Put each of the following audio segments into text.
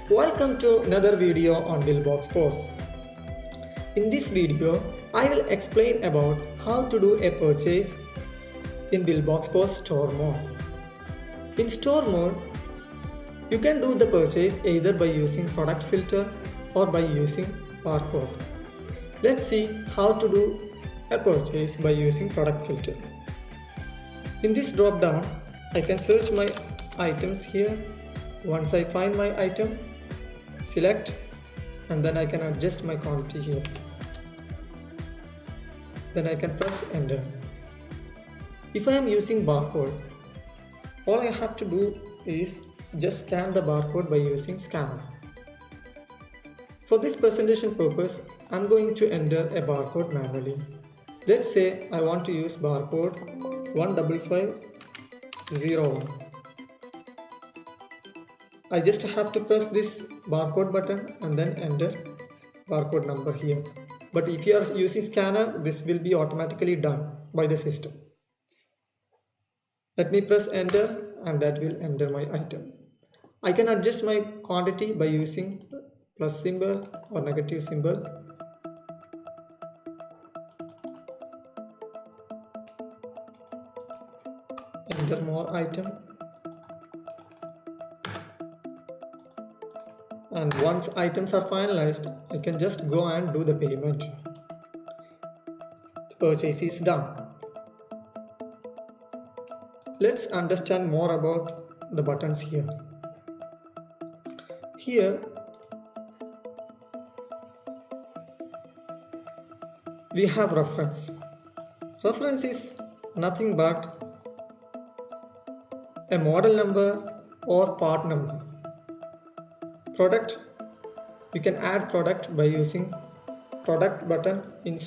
Welcome to another video on Billbox posts. In this video, I will explain about how to do a purchase in Billbox post store mode. In store mode, you can do the purchase either by using product filter or by using barcode. Let's see how to do a purchase by using product filter. In this drop down, I can search my items here. Once I find my item, select, and then I can adjust my quantity here. Then I can press enter. If I am using barcode, all I have to do is just scan the barcode by using scanner. For this presentation purpose, I'm going to enter a barcode manually. Let's say I want to use barcode 15501. I just have to press this barcode button and then enter barcode number here. But if you are using scanner, this will be automatically done by the system. Let me press enter and that will enter my item. I can adjust my quantity by using plus symbol or negative symbol. Enter more item. And once items are finalized, I can just go and do the payment. The purchase is done. Let's understand more about the buttons here. Here, we have reference. Reference is nothing but a model number or part number. Product, you can add product by using product button in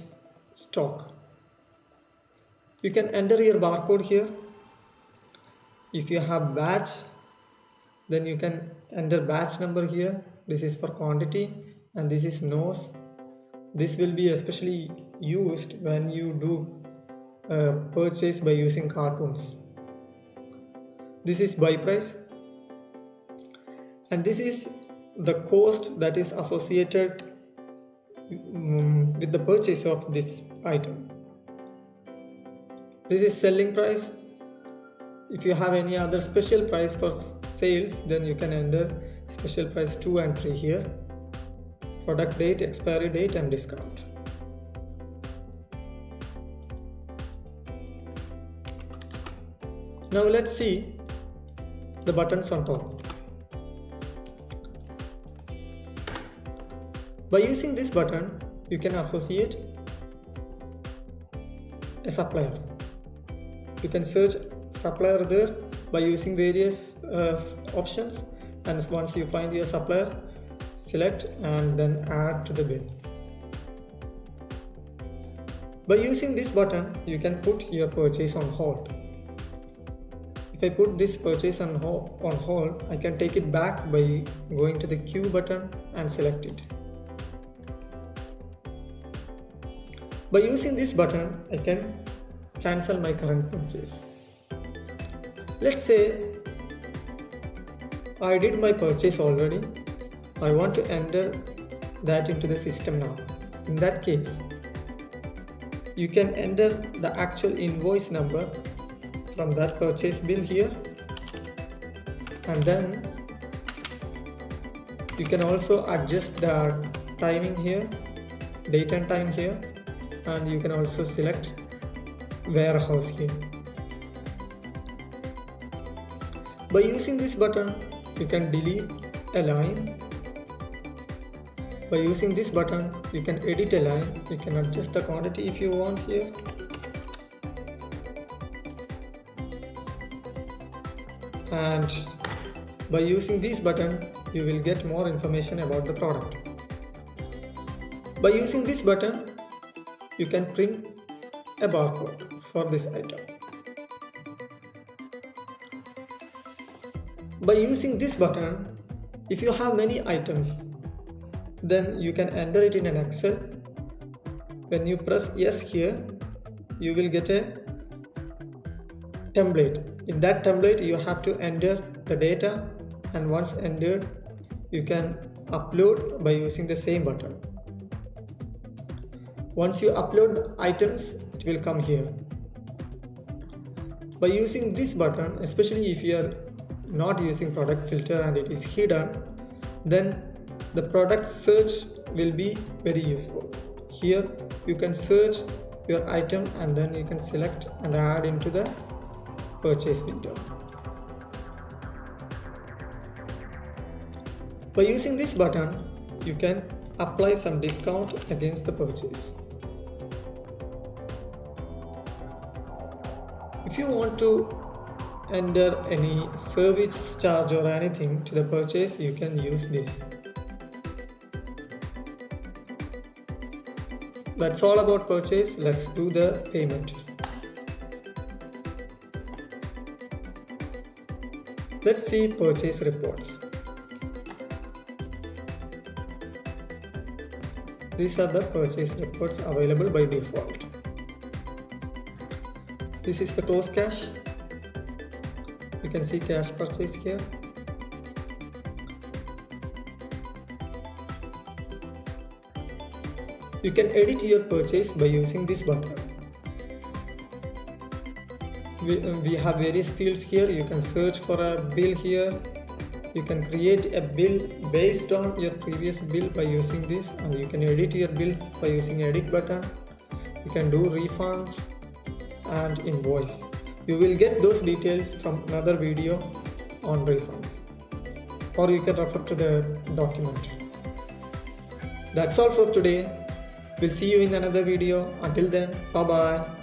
stock. You can enter your barcode here. If you have batch, then you can enter batch number here. This is for quantity and this is nose. This will be especially used when you do purchase by using cartoons. This is buy price, and this is the cost that is associated with the purchase of this item. This is selling price. If you have any other special price for sales, then you can enter special price 2 and 3 here. Product date, expiry date and discount. Now let's see the buttons on top. By using this button, you can associate a supplier. You can search supplier there by using various options, and once you find your supplier, select and then add to the bill. By using this button, you can put your purchase on hold. If I put this purchase on hold, I can take it back by going to the Q button and select it. By using this button, I can cancel my current purchase. Let's say I did my purchase already. I want to enter that into the system now. In that case, you can enter the actual invoice number from that purchase bill here, and then you can also adjust the timing here, date and time here, and you can also select warehouse here. By using this button, you can delete a line. By using this button, you can edit a line. You can adjust the quantity if you want here. And by using this button, you will get more information about the product. By using this button, you can print a barcode for this item. By using this button, if you have many items, then you can enter it in an Excel. When you press yes here, you will get a template. In that template, you have to enter the data, and once entered, you can upload by using the same button. Once you upload the items, it will come here. By using this button, especially if you are not using product filter and it is hidden, then the product search will be very useful. Here you can search your item and then you can select and add into the purchase window. By using this button, you can apply some discount against the purchase. If you want to enter any service charge or anything to the purchase, you can use this. That's all about purchase. Let's do the payment. Let's see purchase reports. These are the purchase reports available by default. This is the close cash. You can see cash purchase here. You can edit your purchase by using this button. We have various fields here. You can search for a bill here. You can create a bill based on your previous bill by using this, and you can edit your bill by using edit button. You can do refunds and invoice. You will get those details from another video on refunds, or you can refer to the document. That's all for today. We'll see you in another video. Until then, bye bye.